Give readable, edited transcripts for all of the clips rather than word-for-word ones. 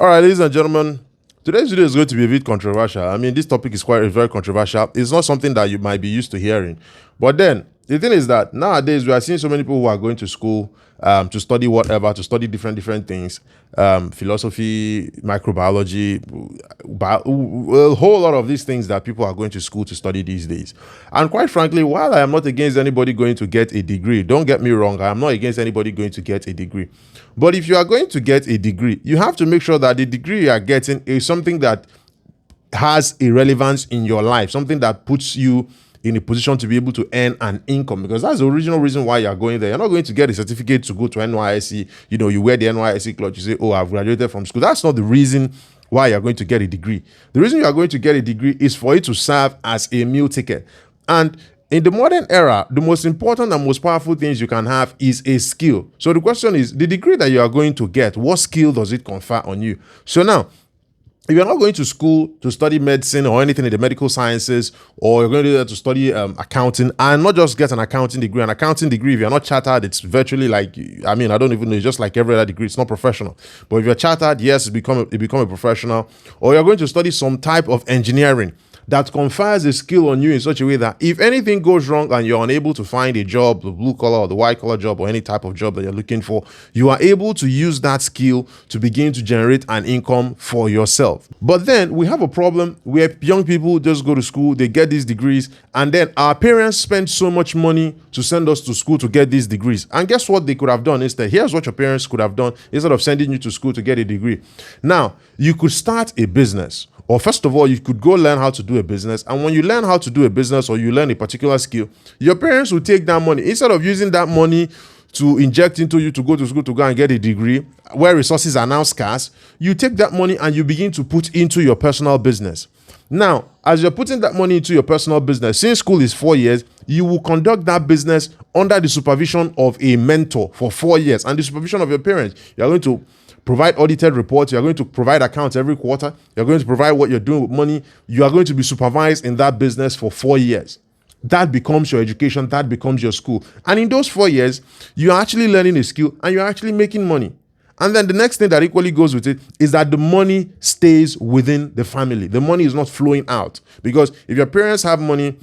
All right, ladies and gentlemen, today's video is going to be a bit controversial. I mean, this topic is quite very controversial. It's not something that you might be used to hearing. But then, the thing is that nowadays we are seeing so many people who are going to school to study whatever, to study different things, philosophy, microbiology, a whole lot of these things that people are going to school to study these days. And quite frankly, while I am not against anybody going to get a degree, don't get me wrong, I am not against anybody going to get a degree. But if you are going to get a degree, you have to make sure that the degree you are getting is something that has a relevance in your life, something that puts you in a position to be able to earn an income, because that's the original reason why you're going there. You're not going to get a certificate to go to NYSC. You know, you wear the NYSC cloth, you say, oh, I've graduated from school. That's not the reason why you're going to get a degree. The reason you're going to get a degree is for it to serve as a meal ticket. And in the modern era, the most important and most powerful things you can have is a skill. So the question is, the degree that you are going to get, what skill does it confer on you? So now, if you're not going to school to study medicine or anything in the medical sciences, or you're going to study accounting, and not just get an accounting degree. An accounting degree, if you're not chartered, it's virtually like, I mean, I don't even know, it's just like every other degree. It's not professional. But if you're chartered, yes, you become a professional. Or you're going to study some type of engineering that confers a skill on you in such a way that if anything goes wrong and you're unable to find a job, the blue collar or the white collar job or any type of job that you're looking for, you are able to use that skill to begin to generate an income for yourself. But then we have a problem where young people just go to school, they get these degrees, and then our parents spend so much money to send us to school to get these degrees. And guess what they could have done instead? Here's what your parents could have done instead of sending you to school to get a degree. Now, you could start a business. Or first of all, you could go learn how to do a business. And when you learn how to do a business or you learn a particular skill, your parents will take that money. Instead of using that money to inject into you to go to school to go and get a degree, where resources are now scarce, you take that money and you begin to put into your personal business. Now, as you're putting that money into your personal business, since school is 4 years, you will conduct that business under the supervision of a mentor for 4 years and the supervision of your parents. You're going to provide audited reports. You're going to provide accounts every quarter. You're going to provide what you're doing with money. You are going to be supervised in that business for 4 years. That becomes your education. That becomes your school. And in those 4 years, you're actually learning a skill and you're actually making money. And then the next thing that equally goes with it is that the money stays within the family. The money is not flowing out. Because if your parents have money,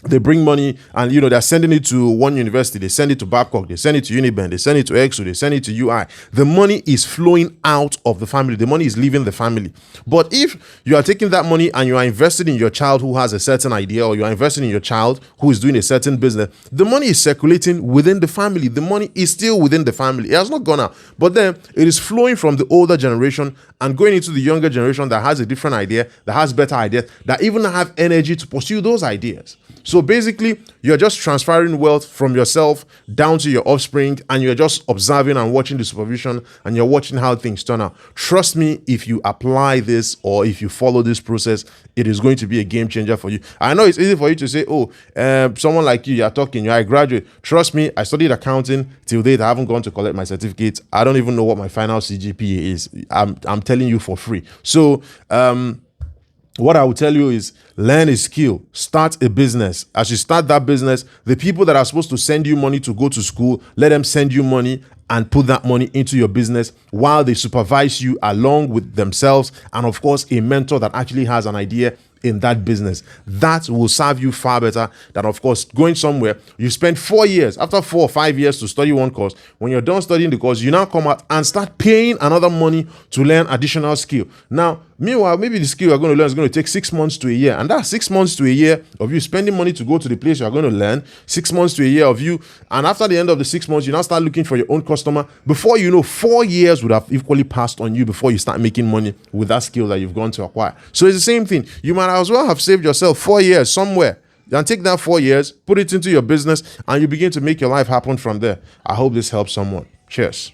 they bring money and, you know, they're sending it to one university. They send it to Babcock. They send it to Uniben. They send it to EXU. They send it to UI. The money is flowing out of the family. The money is leaving the family. But if you are taking that money and you are invested in your child who has a certain idea, or you are investing in your child who is doing a certain business, the money is circulating within the family. The money is still within the family. It has not gone out. But then it is flowing from the older generation and going into the younger generation that has a different idea, that has better ideas, that even have energy to pursue those ideas. So basically, you're just transferring wealth from yourself down to your offspring, and you're just observing and watching the supervision, and you're watching how things turn out. Trust me, if you apply this or if you follow this process, it is going to be a game changer for you. I know it's easy for you to say, oh, someone like you're talking, you're a graduate. Trust me, I studied accounting till date. I haven't gone to collect my certificate. I don't even know what my final CGPA is. I'm telling you for free. So, what I will tell you is learn a skill, start a business. As you start that business, the people that are supposed to send you money to go to school, let them send you money and put that money into your business while they supervise you along with themselves. And of course, a mentor that actually has an idea in that business. That will serve you far better than, of course, going somewhere. You spend 4 years, after 4 or 5 years to study one course. When you're done studying the course, you now come out and start paying another money to learn additional skill. Now, meanwhile, maybe the skill you're going to learn is going to take 6 months to a year. And that's 6 months to a year of you spending money to go to the place you're going to learn, 6 months to a year of you. And after the end of the 6 months, you now start looking for your own customer. Before you know, 4 years would have equally passed on you before you start making money with that skill that you've gone to acquire. So it's the same thing. You might as well have saved yourself 4 years somewhere. Then take that 4 years, put it into your business, and you begin to make your life happen from there. I hope this helps someone. Cheers.